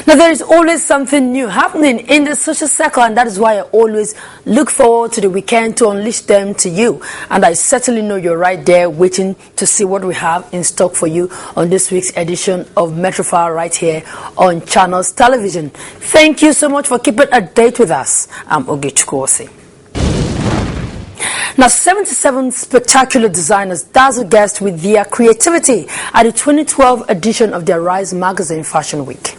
Now, there is always something new happening in the social circle, and that is why I always look forward to the weekend to unleash them to you. And I certainly know you're right there waiting to see what we have in stock for you on this week's edition of Metrofile right here on Channels Television. Thank you so much for keeping a date with us. I'm Ogechukwu Ose. Now, 77 spectacular designers dazzle guests with their creativity at the 2012 edition of the Arise Magazine Fashion Week.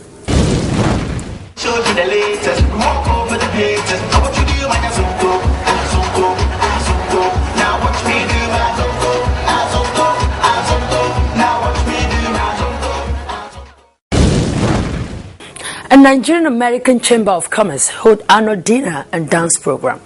A Nigerian-American Chamber of Commerce held annual dinner and dance program.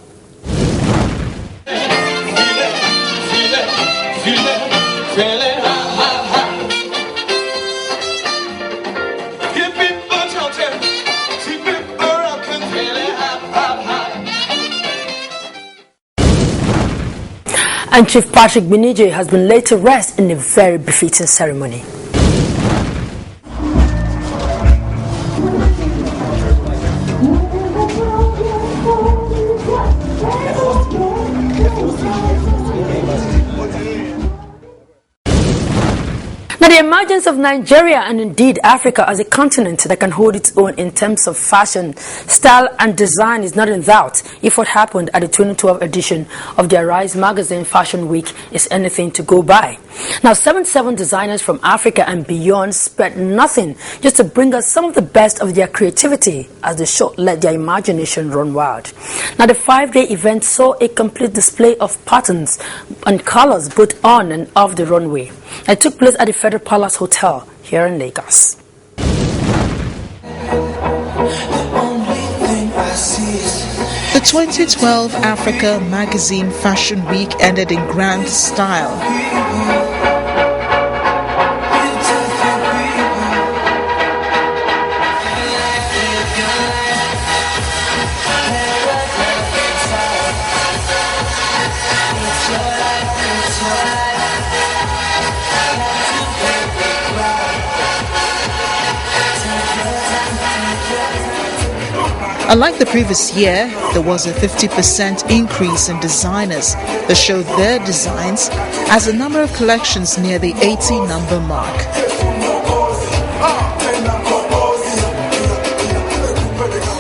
And Chief Patrick Gbinije has been laid to rest in a very befitting ceremony. Now, the emergence of Nigeria and indeed Africa as a continent that can hold its own in terms of fashion, style and design is not in doubt if what happened at the 2012 edition of the Arise Magazine Fashion Week is anything to go by. Now, 77 designers from Africa and beyond spared nothing just to bring us some of the best of their creativity as the show let their imagination run wild. Now, the 5-day event saw a complete display of patterns and colors both on and off the runway. It took place at the Federal Palace Hotel here in Lagos. The 2012 Africa Magazine Fashion Week ended in grand style. Unlike the previous year, there was a 50% increase in designers that showed their designs as the number of collections near the 80 number mark.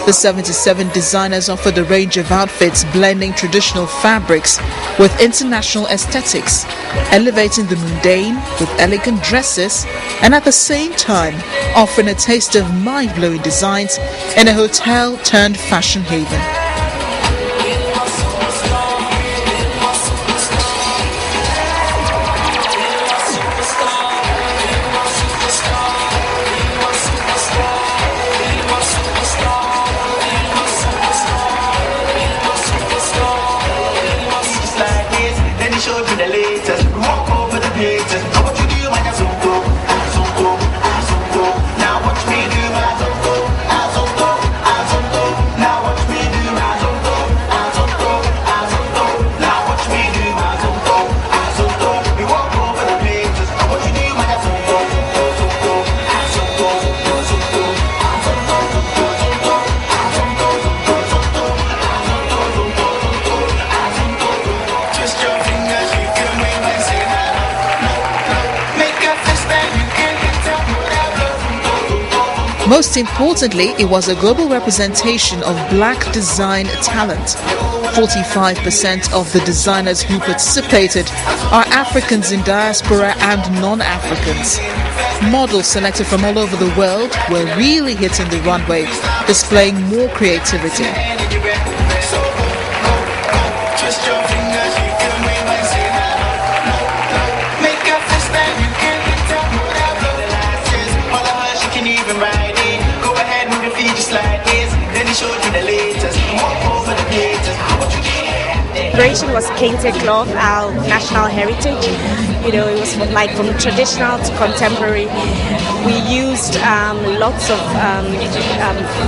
The 77 designers offered a range of outfits blending traditional fabrics with international aesthetics, elevating the mundane with elegant dresses, and at the same time offering a taste of mind-blowing designs in a hotel turned fashion haven. Most importantly, it was a global representation of black design talent. 45% of the designers who participated are Africans in diaspora and non-Africans. Models selected from all over the world were really hitting the runway, displaying more creativity. Decoration was kente cloth, our national heritage. You know, it was like from traditional to contemporary. We used lots of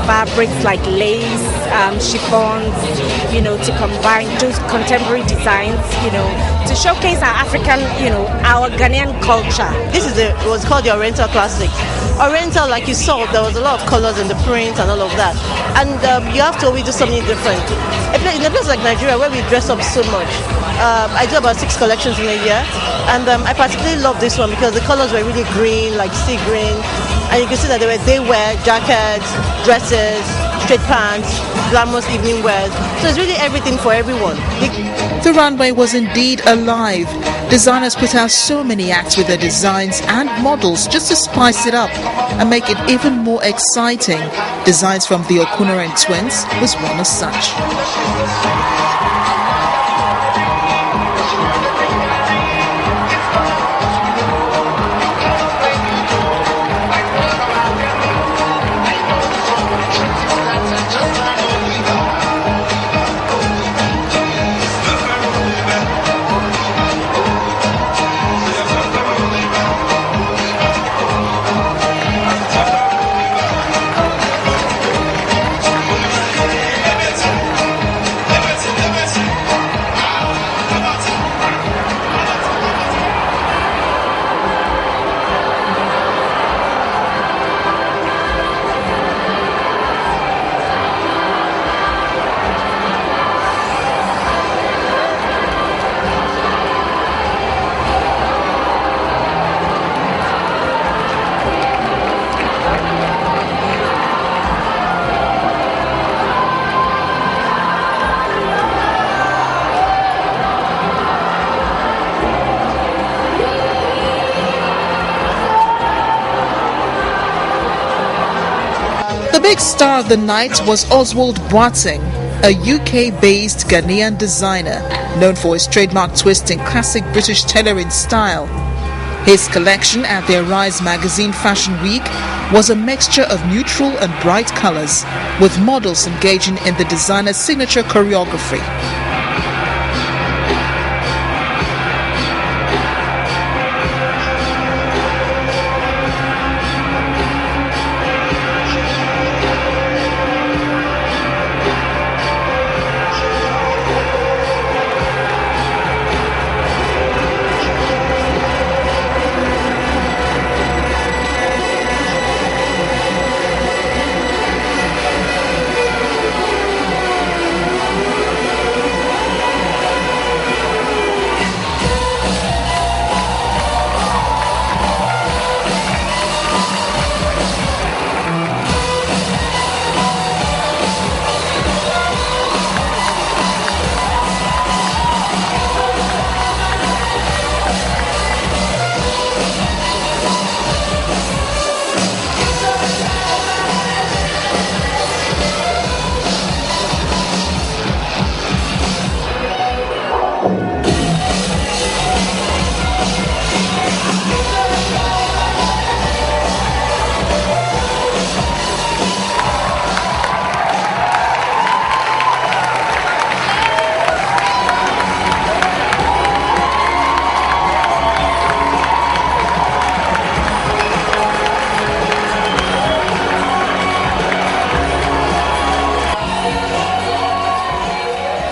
fabrics like lace, chiffons, you know, to combine those contemporary designs, you know, to showcase our African, our Ghanaian culture. This is it was called the Oriental Classics. Oriental, like you saw, there was a lot of colors in the print and all of that. And you have to always do something different. In a place like Nigeria, where we dress up so much, I do about 6 collections in a year. And I particularly love this one because the colors were really green, like sea green. And you can see that they wear jackets, dresses, straight pants, glamorous evening wears. So it's really everything for everyone. The runway was indeed alive. Designers put out so many acts with their designs and models just to spice it up and make it even more exciting. Designs from the Okunoren twins was one of such. The big star of the night was Oswald Boateng, a UK-based Ghanaian designer known for his trademark twist in classic British tailoring style. His collection at the Arise Magazine Fashion Week was a mixture of neutral and bright colors, with models engaging in the designer's signature choreography.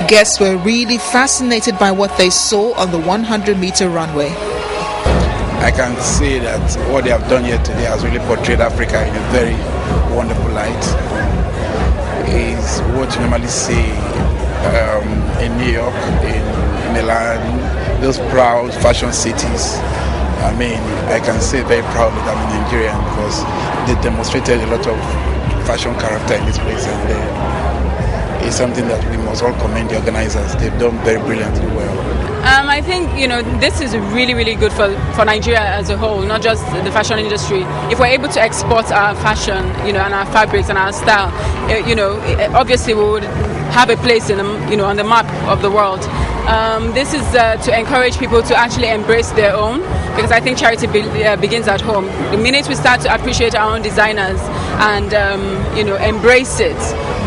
Guests were really fascinated by what they saw on the 100-meter runway. I can see that what they have done here today has really portrayed Africa in a very wonderful light. It's what you normally see in New York, in Milan, those proud fashion cities. I mean, I can say very proudly that I'm Nigerian because they demonstrated a lot of fashion character in this place, and it's something that we must all commend the organizers. They've done very brilliantly well. I think, this is really, really good for Nigeria as a whole, not just the fashion industry. If we're able to export our fashion, and our fabrics and our style, obviously we would have a place in on the map of the world. This is to encourage people to actually embrace their own, because I think charity begins at home. The minute we start to appreciate our own designers and embrace it,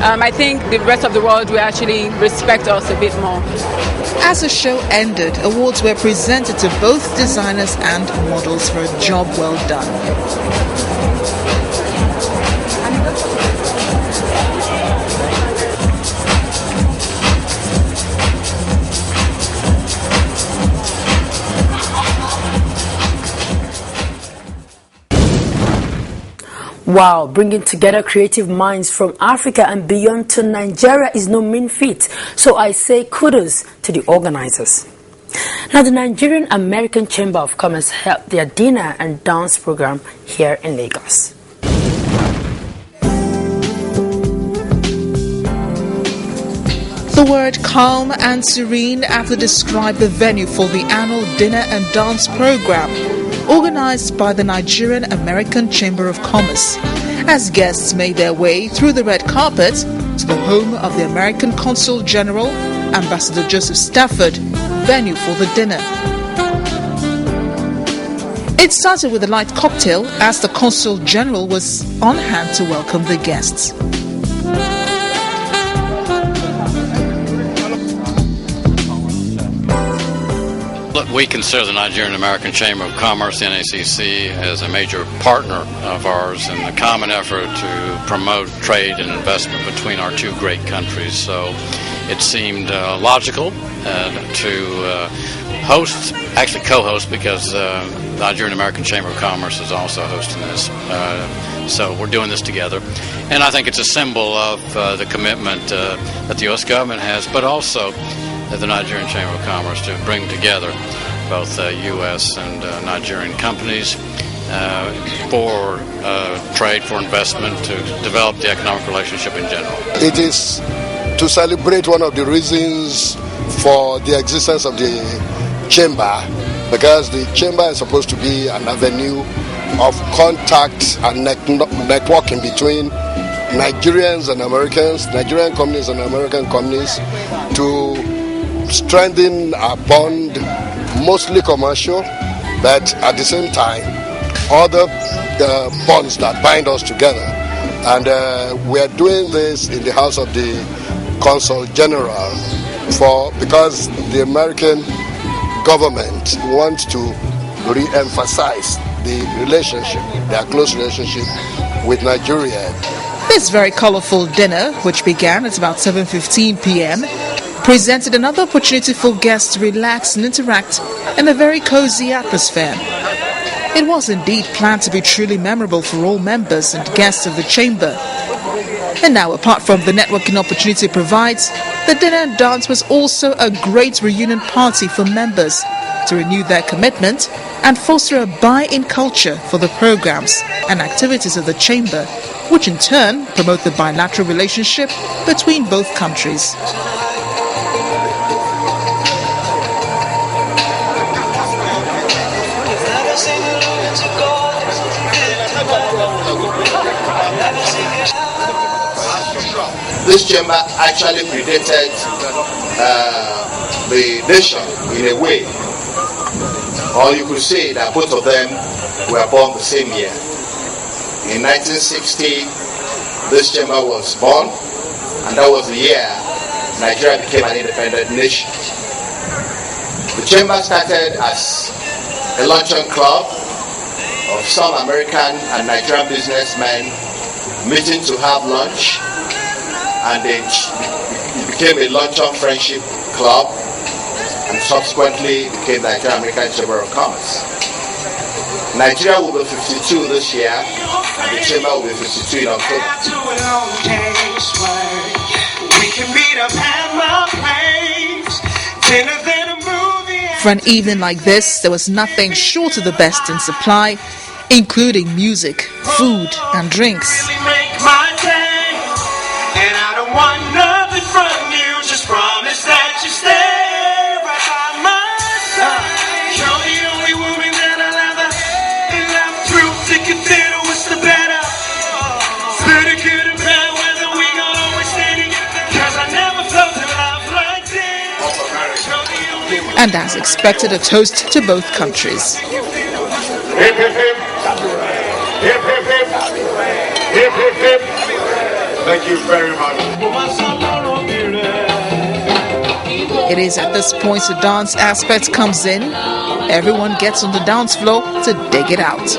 I think the rest of the world will actually respect us a bit more. As the show ended, awards were presented to both designers and models for a job well done. Wow, bringing together creative minds from Africa and beyond to Nigeria is no mean feat. So I say kudos to the organizers. Now, the Nigerian American Chamber of Commerce held their dinner and dance program here in Lagos. The word calm and serene aptly describe the venue for the annual dinner and dance program organized by the Nigerian American Chamber of Commerce, as guests made their way through the red carpet to the home of the American Consul General, Ambassador Joseph Stafford, venue for the dinner. It started with a light cocktail as the Consul General was on hand to welcome the guests. We consider the Nigerian American Chamber of Commerce, NACC, as a major partner of ours in the common effort to promote trade and investment between our two great countries. So it seemed logical to host, actually co-host, because the Nigerian American Chamber of Commerce is also hosting this. So we're doing this together. And I think it's a symbol of the commitment that the U.S. government has, but also the Nigerian Chamber of Commerce to bring together both U.S. and Nigerian companies for trade, for investment, to develop the economic relationship in general. It is to celebrate one of the reasons for the existence of the chamber, because the chamber is supposed to be an avenue of contact and networking between Nigerians and Americans, Nigerian companies and American companies, to strengthen our bond, mostly commercial, but at the same time, other bonds that bind us together. And we are doing this in the house of the Consul General because the American government wants to re-emphasize the relationship, their close relationship with Nigeria. This very colorful dinner, which began at about 7:15 p.m., presented another opportunity for guests to relax and interact in a very cozy atmosphere. It was indeed planned to be truly memorable for all members and guests of the chamber. And now, apart from the networking opportunity it provides, the dinner and dance was also a great reunion party for members to renew their commitment and foster a buy-in culture for the programs and activities of the chamber, which in turn promote the bilateral relationship between both countries. This chamber actually predated the nation in a way, or you could say that both of them were born the same year. In 1960, this chamber was born, and that was the year Nigeria became an independent nation. The chamber started as a luncheon club of some American and Nigerian businessmen meeting to have lunch, and it became a luncheon friendship club, and subsequently became the Nigerian American Chamber of Commerce. Nigeria will be 52 this year, and the chamber will be 52 in October. For an evening like this, there was nothing short of the best in supply, including music, food, and drinks. And as expected, a toast to both countries. Hip, hip, hip. Hip, hip, hip. Hip, hip, hip. Thank you very much. It is at this point the dance aspect comes in. Everyone gets on the dance floor to dig it out.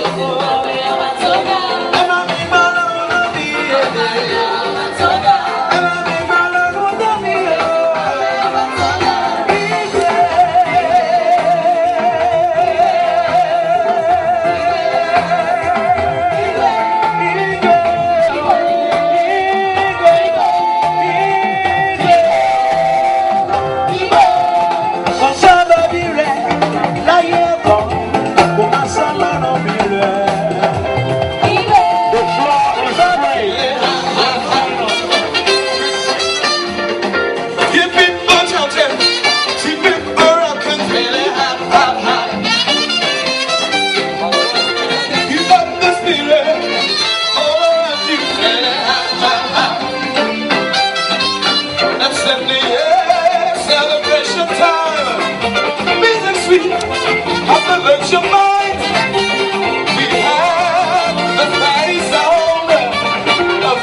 sweet affection mine. We have the mighty sound of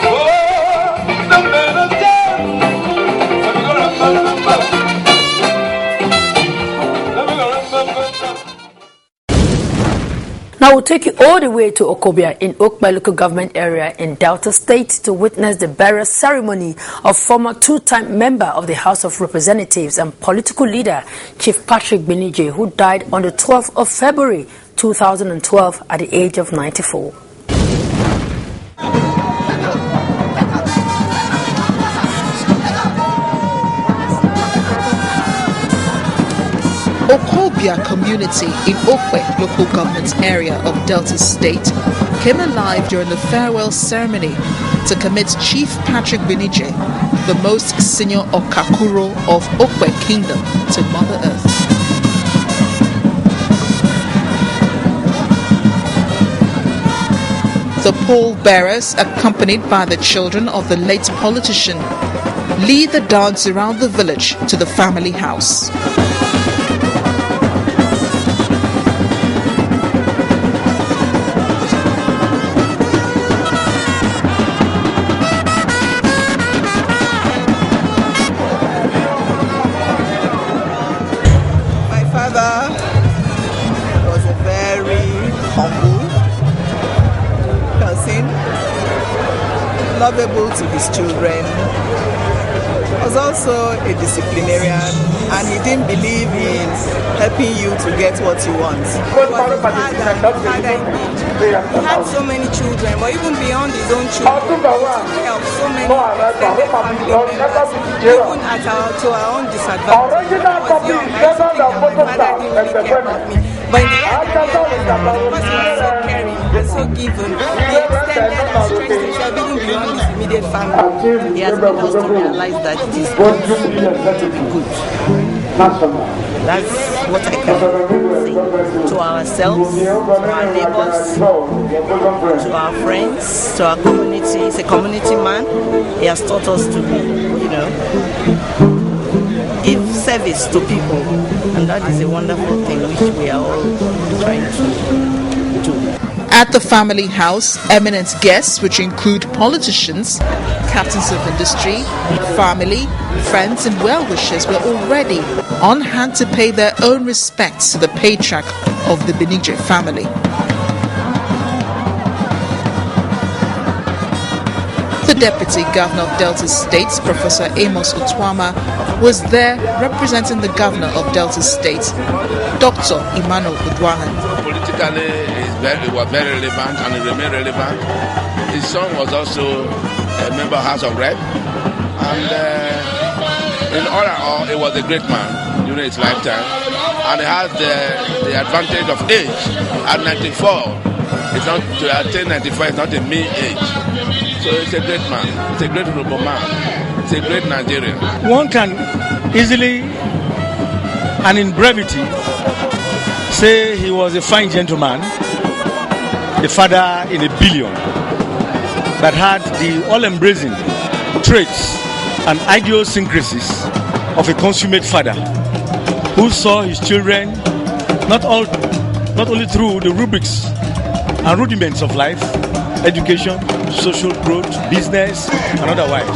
the men of death. Now we'll take you all the way to Okobia in Okpa local government area in Delta State to witness the burial ceremony of former two-time member of the House of Representatives and political leader Chief Patrick Gbinije, who died on the 12th of February 2012 at the age of 94. Okobia community in Okwe local government area of Delta State came alive during the farewell ceremony to commit Chief Patrick Gbinije, the most senior Okakuro of Okwe Kingdom, to Mother Earth. The pallbearers, accompanied by the children of the late politician, lead the dance around the village to the family house. Lovable to his children, was also a disciplinarian, and he didn't believe in helping you to get what you want. He was a father indeed. He had so many children, but even beyond his own children, he helped so many extended family members, even to our own disadvantage. When I was young, I used to think that my father didn't really care about me. But in the end, because he was so caring and so given, he extended and stretched himself even beyond his immediate family. He has made us to realize that it is good to be good. That's what I can say to ourselves, to our neighbors, to our friends, to our community. He's a community man. He has taught us to be, give service to people, and that is a wonderful thing which we are all trying to do. At the family house, eminent guests, which include politicians, captains of industry, family, friends and well-wishers, were already on hand to pay their own respects to the patriarch of the Gbinije family. The Deputy Governor of Delta State, Professor Amos Utwama, was there representing the Governor of Delta State, Dr. Emmanuel Udwahan. Politically, it was very relevant and it remained relevant. His son was also a member of House of Rep, and in all, it was a great man during his lifetime, and he had the advantage of age. At 94, it's not to attain 94. It's not a mean age. So it's a great man. It's a great Yoruba man. It's a great Nigerian. One can easily and in brevity say he was a fine gentleman, a father in a billion, that had the all-embracing traits and idiosyncrasies of a consummate father who saw his children not only through the rubrics and rudiments of life, education, social growth, business, and otherwise.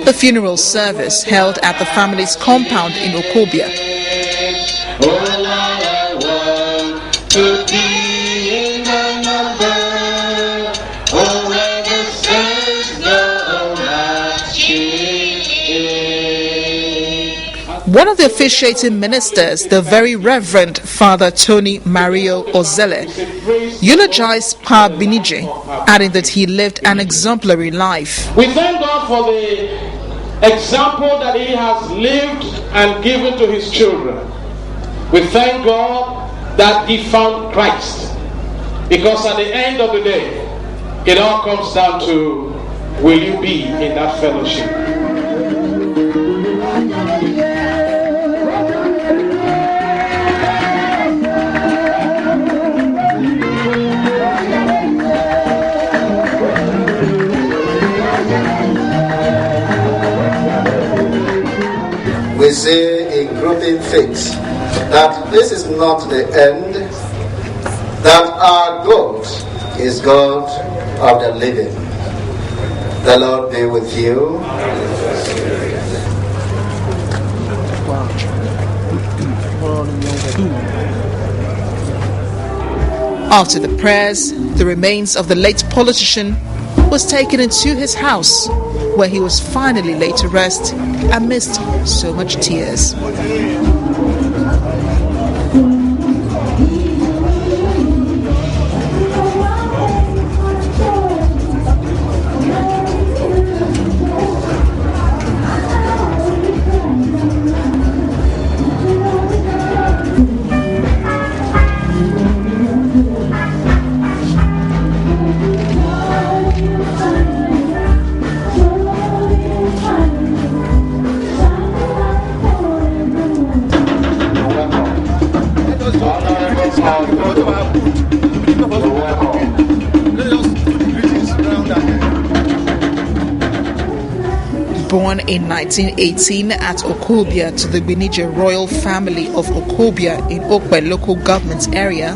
The funeral service held at the family's compound in Okobia. One of the officiating ministers, the Very Reverend Father Tony Mario Ozele, eulogized Pa Gbinije, adding that he lived an exemplary life. We thank God for the example that he has lived and given to his children. We thank God that he found Christ, because at the end of the day, it all comes down to, will you be in that fellowship? we say in grouping things that this is not the end, that our God is God of the living. The Lord be with you. After the prayers, the remains of the late politician was taken into his house, where he was finally laid to rest amidst so much tears. Born in 1918 at Okobia to the Gbinije royal family of Okobia in Okwe local government area,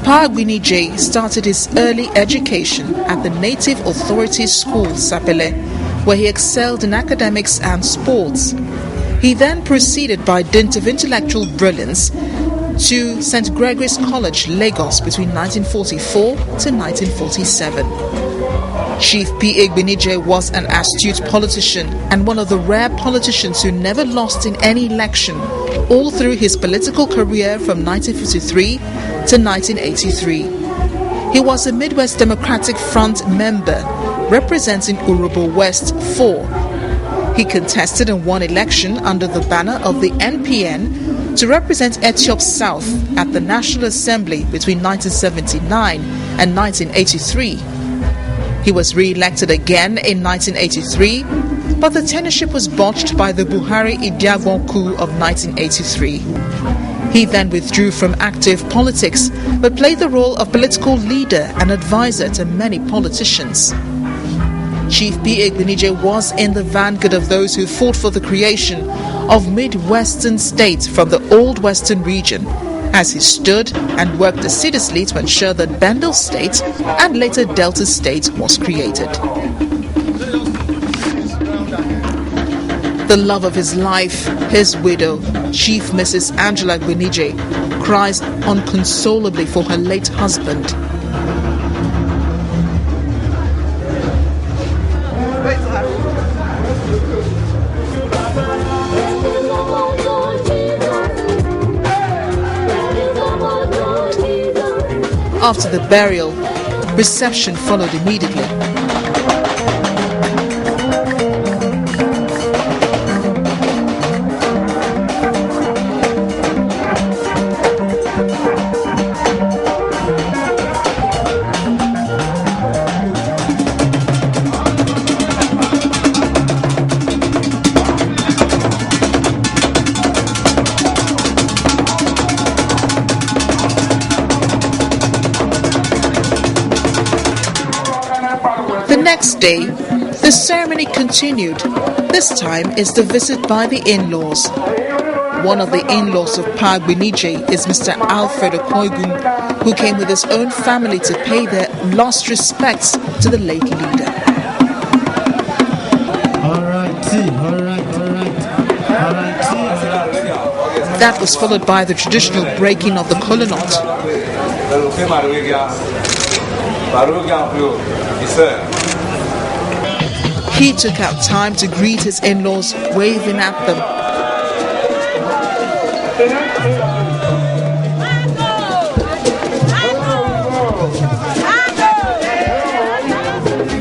Pa Gbinije started his early education at the Native Authorities School, Sapele, where he excelled in academics and sports. He then proceeded by dint of intellectual brilliance to St. Gregory's College, Lagos between 1944 to 1947. Chief P.A. Gbinije was an astute politician and one of the rare politicians who never lost in any election, all through his political career from 1953 to 1983. He was a Midwest Democratic Front member representing Urobo West 4. He contested and won election under the banner of the NPN to represent Etiop South at the National Assembly between 1979 and 1983. He was re-elected again in 1983, but the tenureship was botched by the Buhari-Idiagbon coup of 1983. He then withdrew from active politics, but played the role of political leader and advisor to many politicians. Chief P.A. Gbinije was in the vanguard of those who fought for the creation of Midwestern states from the Old Western region, as he stood and worked assiduously to ensure that Bendel State and later Delta State was created. The love of his life, his widow, Chief Mrs. Angela Gbinije, cries unconsolably for her late husband. After the burial, reception followed immediately. Next day, the ceremony continued. This time is the visit by the in-laws. One of the in-laws of Pa Gbinije is Mr. Alfred Okoigun, who came with his own family to pay their last respects to the late leader. That was followed by the traditional breaking of the kola nut. He took out time to greet his in-laws, waving at them.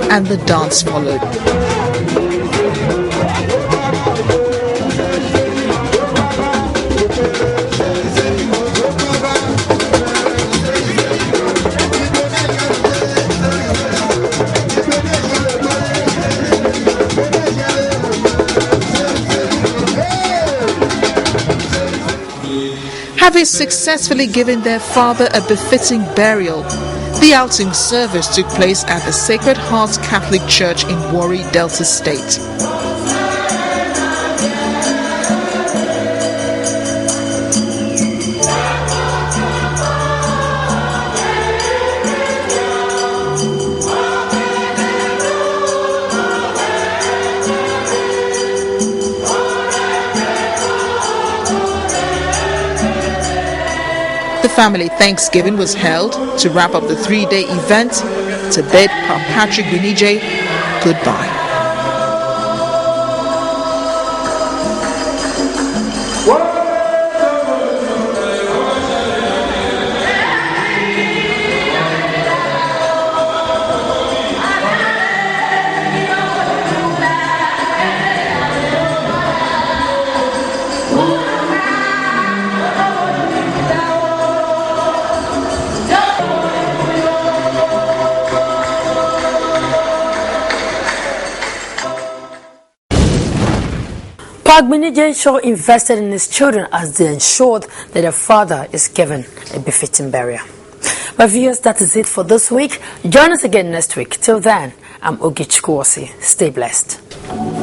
And the dance followed. Having successfully given their father a befitting burial, the outing service took place at the Sacred Heart Catholic Church in Warri, Delta State. family Thanksgiving was held to wrap up the 3-day event to bid Pa Patrick Gbinije goodbye. Pa Gbinije Shaw invested in his children as they ensured that their father is given a befitting burial. But viewers, that is it for this week. Join us again next week. Till then, I'm Ogi Chukwuosi. Stay blessed.